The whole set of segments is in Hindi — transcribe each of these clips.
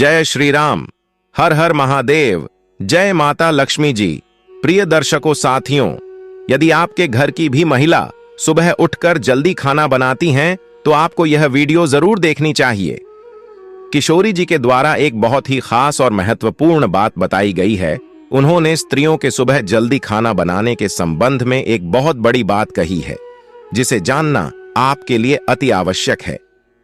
जय श्री राम। हर हर महादेव। जय माता लक्ष्मी जी। प्रिय दर्शकों साथियों, यदि आपके घर की भी महिला सुबह उठकर जल्दी खाना बनाती हैं तो आपको यह वीडियो जरूर देखनी चाहिए। किशोरी जी के द्वारा एक बहुत ही खास और महत्वपूर्ण बात बताई गई है। उन्होंने स्त्रियों के सुबह जल्दी खाना बनाने के संबंध में एक बहुत बड़ी बात कही है, जिसे जानना आपके लिए अति आवश्यक है।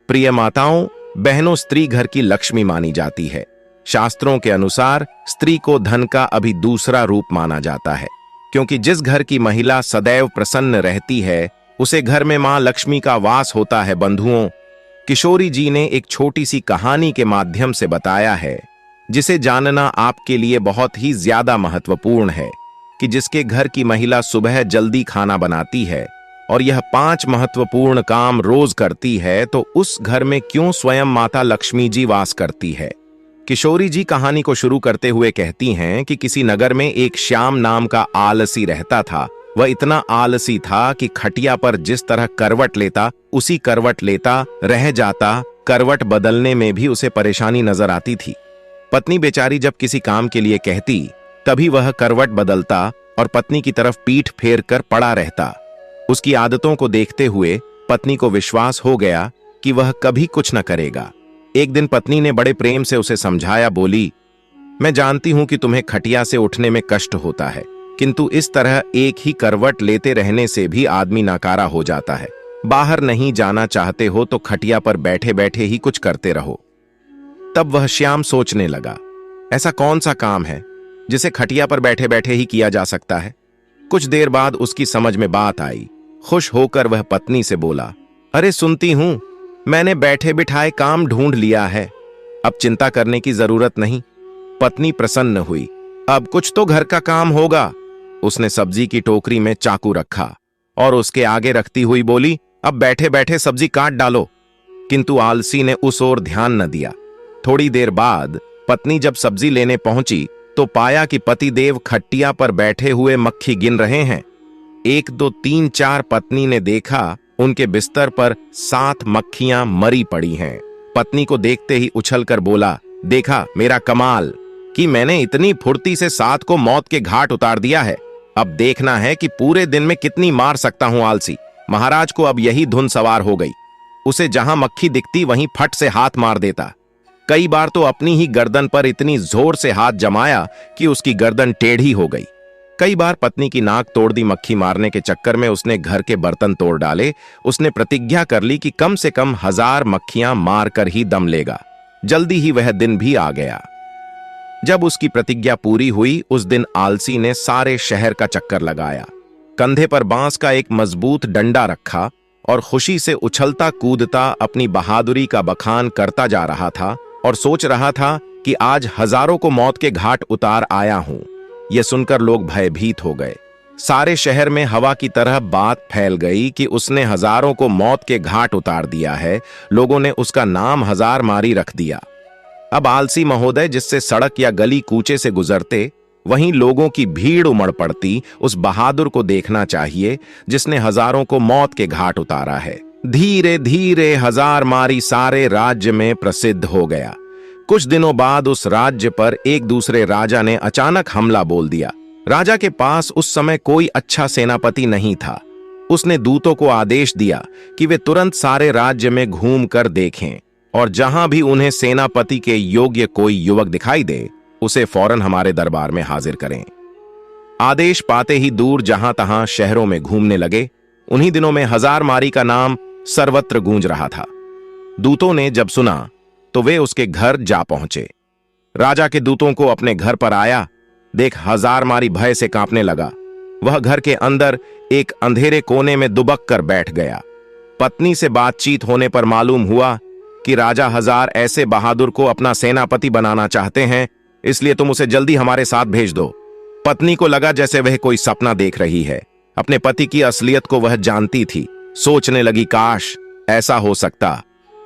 प्रिय माताओं बहनों, स्त्री घर की लक्ष्मी मानी जाती है। शास्त्रों के अनुसार स्त्री को धन का अभी दूसरा रूप माना जाता है, क्योंकि जिस घर की महिला सदैव प्रसन्न रहती है उसे घर में मां लक्ष्मी का वास होता है। बंधुओं, किशोरी जी ने एक छोटी सी कहानी के माध्यम से बताया है, जिसे जानना आपके लिए बहुत ही ज्यादा महत्वपूर्ण है कि जिसके घर की महिला सुबह जल्दी खाना बनाती है और यह 5 महत्वपूर्ण काम रोज करती है तो उस घर में क्यों स्वयं माता लक्ष्मी जी वास करती है। किशोरी जी कहानी को शुरू करते हुए कहती हैं कि किसी नगर में एक श्याम नाम का आलसी रहता था। वह इतना आलसी था कि खटिया पर जिस तरह करवट लेता उसी करवट लेता रह जाता। करवट बदलने में भी उसे परेशानी नजर आती थी। पत्नी बेचारी जब किसी काम के लिए कहती तभी वह करवट बदलता और पत्नी की तरफ पीठ फेर कर पड़ा रहता। उसकी आदतों को देखते हुए पत्नी को विश्वास हो गया कि वह कभी कुछ न करेगा। एक दिन पत्नी ने बड़े प्रेम से उसे समझाया। बोली, मैं जानती हूं कि तुम्हें खटिया से उठने में कष्ट होता है, किंतु इस तरह एक ही करवट लेते रहने से भी आदमी नाकारा हो जाता है। बाहर नहीं जाना चाहते हो तो खटिया पर बैठे बैठे ही कुछ करते रहो। तब वह श्याम सोचने लगा, ऐसा कौन सा काम है जिसे खटिया पर बैठे बैठे ही किया जा सकता है। कुछ देर बाद उसकी समझ में बात आई। खुश होकर वह पत्नी से बोला, अरे सुनती हूं, मैंने बैठे बिठाए काम ढूंढ लिया है, अब चिंता करने की जरूरत नहीं। पत्नी प्रसन्न हुई। अब कुछ तो घर का काम होगा। उसने सब्जी की टोकरी में चाकू रखा और उसके आगे रखती हुई बोली, अब बैठे बैठे सब्जी काट डालो। किंतु आलसी ने उस ओर ध्यान न दिया। थोड़ी देर बाद पत्नी जब सब्जी लेने पहुंची तो पाया कि पतिदेव खटिया पर बैठे हुए मक्खी गिन रहे हैं। 1 2 3 4 पत्नी ने देखा उनके बिस्तर पर 7 मक्खियां मरी पड़ी हैं। पत्नी को देखते ही उछलकर बोला, देखा मेरा कमाल कि मैंने इतनी फुर्ती से 7 को मौत के घाट उतार दिया है। अब देखना है कि पूरे दिन में कितनी मार सकता हूं आलसी। महाराज को अब यही धुन सवार हो गई। उसे जहां मक्खी दिखती वहीं फट से हाथ मार देता। कई बार तो अपनी ही गर्दन पर इतनी जोर से हाथ जमाया कि उसकी गर्दन टेढ़ी हो गई। कई बार पत्नी की नाक तोड़ दी। मक्खी मारने के चक्कर में उसने घर के बर्तन तोड़ डाले। उसने प्रतिज्ञा कर ली कि कम से कम 1000 मक्खियां मारकर ही दम लेगा। जल्दी ही वह दिन भी आ गया। जब उसकी प्रतिज्ञा पूरी हुई, उस दिन आलसी ने सारे शहर का चक्कर लगाया। कंधे पर बांस का एक मजबूत डंडा रखा और खुशी से उछलता कूदता अपनी बहादुरी का बखान करता जा रहा था और सोच रहा था कि आज हजारों को मौत के घाट उतार आया हूं। यह सुनकर लोग भयभीत हो गए। सारे शहर में हवा की तरह बात फैल गई कि उसने हजारों को मौत के घाट उतार दिया है। लोगों ने उसका नाम हजार मारी रख दिया। अब आलसी महोदय जिससे सड़क या गली कूचे से गुजरते वहीं लोगों की भीड़ उमड़ पड़ती। उस बहादुर को देखना चाहिए जिसने हजारों को मौत के घाट उतारा है। धीरे धीरे 1000 मारी सारे राज्य में प्रसिद्ध हो गया। कुछ दिनों बाद उस राज्य पर एक दूसरे राजा ने अचानक हमला बोल दिया। राजा के पास उस समय कोई अच्छा सेनापति नहीं था। उसने दूतों को आदेश दिया कि वे तुरंत सारे राज्य में घूमकर देखें और जहां भी उन्हें सेनापति के योग्य कोई युवक दिखाई दे उसे फौरन हमारे दरबार में हाजिर करें। आदेश पाते ही दूर जहां तहां शहरों में घूमने लगे। उन्हीं दिनों में 1000 मारी का नाम सर्वत्र गूंज रहा था। दूतों ने जब सुना तो वे उसके घर जा पहुंचे। राजा के दूतों को अपने घर पर आया देख 1000 मारी भय से कांपने लगा। वह घर के अंदर एक अंधेरे कोने में दुबक कर बैठ गया। पत्नी से बातचीत होने पर मालूम हुआ कि राजा 1000 ऐसे बहादुर को अपना सेनापति बनाना चाहते हैं, इसलिए तुम उसे जल्दी हमारे साथ भेज दो। पत्नी को लगा जैसे वह कोई सपना देख रही है। अपने पति की असलियत को वह जानती थी। सोचने लगी, काश ऐसा हो सकता।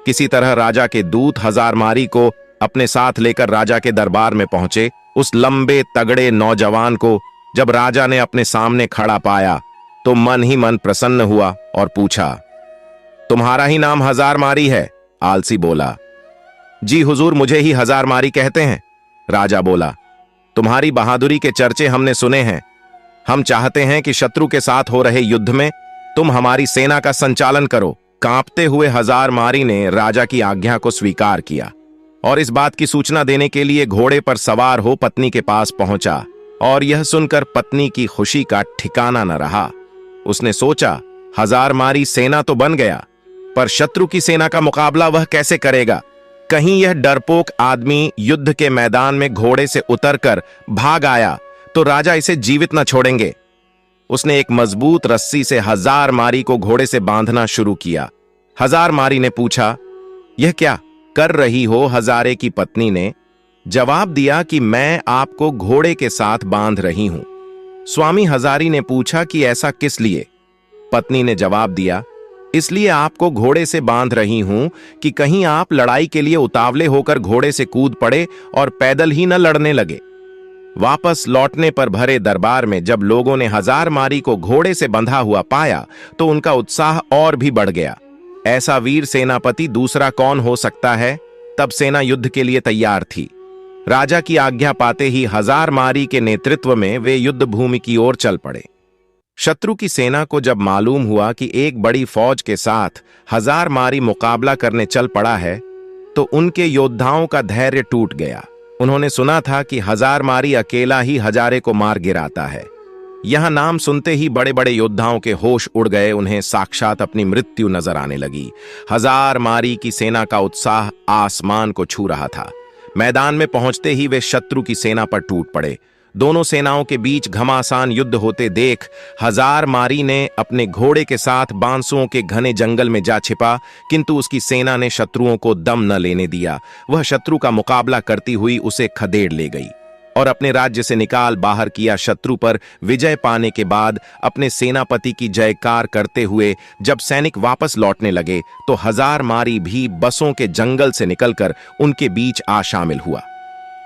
किसी तरह राजा के दूत 1000 मारी को अपने साथ लेकर राजा के दरबार में पहुंचे। उस लंबे तगड़े नौजवान को जब राजा ने अपने सामने खड़ा पाया तो मन ही मन प्रसन्न हुआ और पूछा, तुम्हारा ही नाम 1000 मारी है? आलसी बोला, जी हुजूर, मुझे ही हजारमारी कहते हैं। राजा बोला, तुम्हारी बहादुरी के चर्चे हमने सुने हैं। हम चाहते हैं कि शत्रु के साथ हो रहे युद्ध में तुम हमारी सेना का संचालन करो। कांपते हुए हजारमारी ने राजा की आज्ञा को स्वीकार किया और इस बात की सूचना देने के लिए घोड़े पर सवार हो पत्नी के पास पहुंचा। और यह सुनकर पत्नी की खुशी का ठिकाना न रहा। उसने सोचा, हजारमारी सेना तो बन गया, पर शत्रु की सेना का मुकाबला वह कैसे करेगा? कहीं यह डरपोक आदमी युद्ध के मैदान में घोड़े से उतरकर भाग आया तो राजा इसे जीवित न छोड़ेंगे। उसने एक मजबूत रस्सी से हजारमारी को घोड़े से बांधना शुरू किया। हजारमारी ने पूछा, यह क्या कर रही हो? हजारे की पत्नी ने जवाब दिया कि मैं आपको घोड़े के साथ बांध रही हूं। स्वामी हजारी ने पूछा कि ऐसा किस लिए? पत्नी ने जवाब दिया, इसलिए आपको घोड़े से बांध रही हूं कि कहीं आप लड़ाई के लिए उतावले होकर घोड़े से कूद पड़े और पैदल ही न लड़ने लगे। वापस लौटने पर भरे दरबार में जब लोगों ने हजारमारी को घोड़े से बंधा हुआ पाया तो उनका उत्साह और भी बढ़ गया। ऐसा वीर सेनापति दूसरा कौन हो सकता है? तब सेना युद्ध के लिए तैयार थी। राजा की आज्ञा पाते ही हजारमारी के नेतृत्व में वे युद्ध भूमि की ओर चल पड़े। शत्रु की सेना को जब मालूम हुआ कि एक बड़ी फौज के साथ हजारमारी मुकाबला करने चल पड़ा है तो उनके योद्धाओं का धैर्य टूट गया। उन्होंने सुना था कि हजारमारी अकेला ही हजारे को मार गिराता है। यह नाम सुनते ही बड़े बड़े योद्धाओं के होश उड़ गए। उन्हें साक्षात अपनी मृत्यु नजर आने लगी। हजारमारी की सेना का उत्साह आसमान को छू रहा था। मैदान में पहुंचते ही वे शत्रु की सेना पर टूट पड़े। दोनों सेनाओं के बीच घमासान युद्ध होते देख हजारमारी ने अपने घोड़े के साथ बांसुओं के घने जंगल में जा छिपा, किंतु उसकी सेना ने शत्रुओं को दम न लेने दिया। वह शत्रु का मुकाबला करती हुई उसे खदेड़ ले गई और अपने राज्य से निकाल बाहर किया। शत्रु पर विजय पाने के बाद अपने सेनापति की जयकार करते हुए जब सैनिक वापस लौटने लगे तो हजारमारी भी बसों के जंगल से निकलकर उनके बीच आ शामिल हुआ।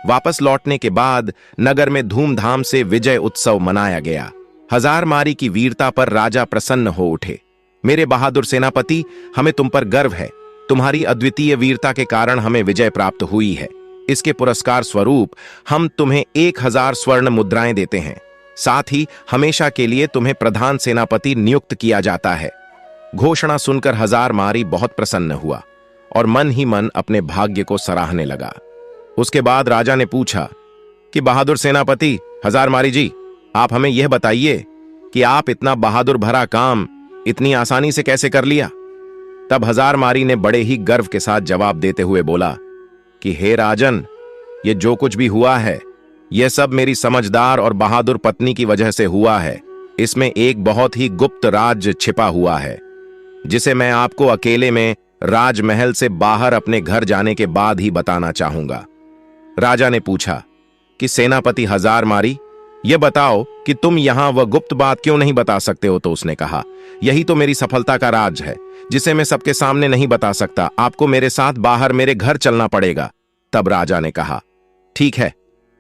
वापस लौटने के बाद नगर में धूमधाम से विजय उत्सव मनाया गया। हजारमारी की वीरता पर राजा प्रसन्न हो उठे। मेरे बहादुर सेनापति, हमें तुम पर गर्व है। तुम्हारी अद्वितीय वीरता के कारण हमें विजय प्राप्त हुई है। इसके पुरस्कार स्वरूप हम तुम्हें 1000 स्वर्ण मुद्राएं देते हैं। साथ ही हमेशा के लिए तुम्हें प्रधान सेनापति नियुक्त किया जाता है। घोषणा सुनकर हजारमारी बहुत प्रसन्न हुआ और मन ही मन अपने भाग्य को सराहने लगा। उसके बाद राजा ने पूछा कि बहादुर सेनापति हजारमारी जी, आप हमें यह बताइए कि आप इतना बहादुर भरा काम इतनी आसानी से कैसे कर लिया? तब हजारमारी ने बड़े ही गर्व के साथ जवाब देते हुए बोला कि हे राजन, ये जो कुछ भी हुआ है यह सब मेरी समझदार और बहादुर पत्नी की वजह से हुआ है। इसमें एक बहुत ही गुप्त राज छिपा हुआ है जिसे मैं आपको अकेले में राजमहल से बाहर अपने घर जाने के बाद ही बताना चाहूंगा। राजा ने पूछा कि सेनापति हजारमारी, यह बताओ कि तुम यहां वह गुप्त बात क्यों नहीं बता सकते हो? तो उसने कहा, यही तो मेरी सफलता का राज है जिसे मैं सबके सामने नहीं बता सकता। आपको मेरे साथ बाहर मेरे घर चलना पड़ेगा। तब राजा ने कहा, ठीक है,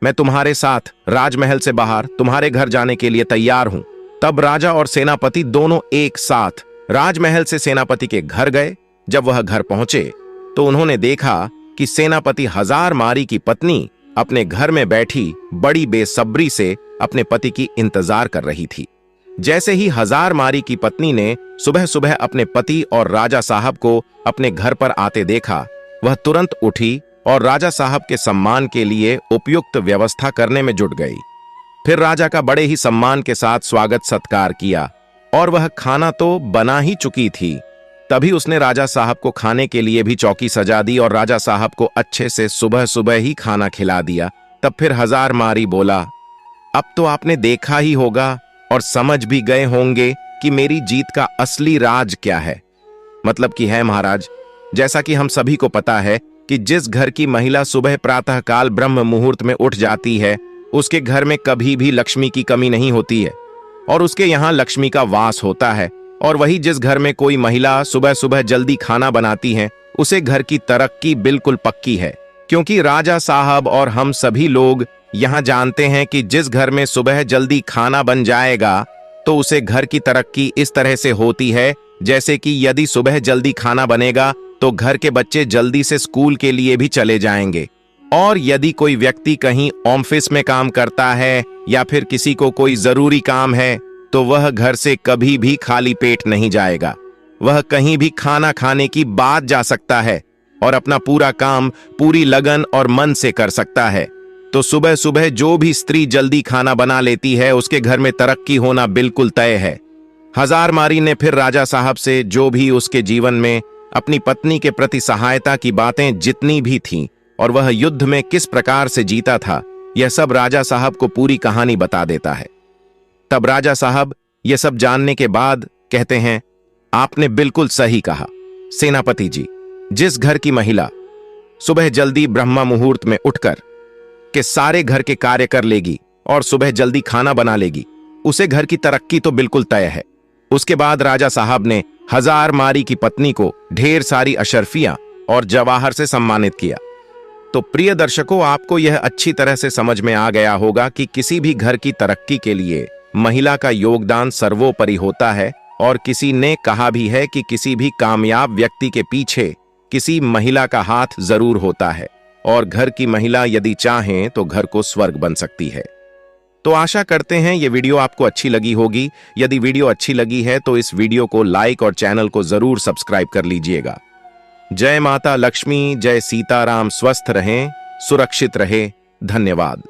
मैं तुम्हारे साथ राजमहल से बाहर तुम्हारे घर जाने के लिए तैयार हूं। तब राजा और सेनापति दोनों एक साथ राजमहल से सेनापति के घर गए। जब वह घर पहुंचे तो उन्होंने देखा कि सेनापति हजारमारी की पत्नी अपने घर में बैठी बड़ी बेसब्री से अपने पति की इंतजार कर रही थी। जैसे ही हजारमारी की पत्नी ने सुबह सुबह अपने पति और राजा साहब को अपने घर पर आते देखा, वह तुरंत उठी और राजा साहब के सम्मान के लिए उपयुक्त व्यवस्था करने में जुट गई। फिर राजा का बड़े ही सम्मान के साथ स्वागत सत्कार किया और वह खाना तो बना ही चुकी थी। तभी उसने राजा साहब को खाने के लिए भी चौकी सजा दी और राजा साहब को अच्छे से सुबह सुबह ही खाना खिला दिया। तब फिर हजारमारी बोला, अब तो आपने देखा ही होगा और समझ भी गए होंगे कि मेरी जीत का असली राज क्या है। मतलब कि है महाराज, जैसा कि हम सभी को पता है कि जिस घर की महिला सुबह प्रातःकाल ब्रह्म मुहूर्त में उठ जाती है उसके घर में कभी भी लक्ष्मी की कमी नहीं होती है और उसके यहाँ लक्ष्मी का वास होता है। और वही जिस घर में कोई महिला सुबह सुबह जल्दी खाना बनाती है उसे घर की तरक्की बिल्कुल पक्की है, क्योंकि राजा साहब और हम सभी लोग यहाँ जानते हैं कि जिस घर में सुबह जल्दी खाना बन जाएगा तो उसे घर की तरक्की इस तरह से होती है जैसे कि यदि सुबह जल्दी खाना बनेगा तो घर के बच्चे जल्दी से स्कूल के लिए भी चले जाएंगे। और यदि कोई व्यक्ति कहीं ऑफिस में काम करता है या फिर किसी को कोई जरूरी काम है, तो वह घर से कभी भी खाली पेट नहीं जाएगा। वह कहीं भी खाना खाने की बात जा सकता है और अपना पूरा काम पूरी लगन और मन से कर सकता है। तो सुबह सुबह जो भी स्त्री जल्दी खाना बना लेती है, उसके घर में तरक्की होना बिल्कुल तय है। हजारमारी ने फिर राजा साहब से जो भी उसके जीवन में अपनी पत्नी के प्रति सहायता की बातें जितनी भी थीं और वह युद्ध में किस प्रकार से जीता था, यह सब राजा साहब को पूरी कहानी बता देता है। तब राजा साहब यह सब जानने के बाद कहते हैं, आपने बिल्कुल सही कहा सेनापति जी। जिस घर की महिला सुबह जल्दी ब्रह्मा मुहूर्त में उठकर के सारे घर के कार्य कर लेगी और सुबह जल्दी खाना बना लेगी, उसे घर की तरक्की तो बिल्कुल तय है। उसके बाद राजा साहब ने हजारमारी की पत्नी को ढेर सारी अशर्फियां और जवाहर से सम्मानित किया। तो प्रिय दर्शकों, आपको यह अच्छी तरह से समझ में आ गया होगा कि किसी भी घर की तरक्की के लिए महिला का योगदान सर्वोपरि होता है। और किसी ने कहा भी है कि किसी भी कामयाब व्यक्ति के पीछे किसी महिला का हाथ जरूर होता है, और घर की महिला यदि चाहें तो घर को स्वर्ग बन सकती है। तो आशा करते हैं ये वीडियो आपको अच्छी लगी होगी। यदि वीडियो अच्छी लगी है तो इस वीडियो को लाइक और चैनल को जरूर सब्सक्राइब कर लीजिएगा। जय माता लक्ष्मी, जय सीताराम। स्वस्थ रहें, सुरक्षित रहें। धन्यवाद।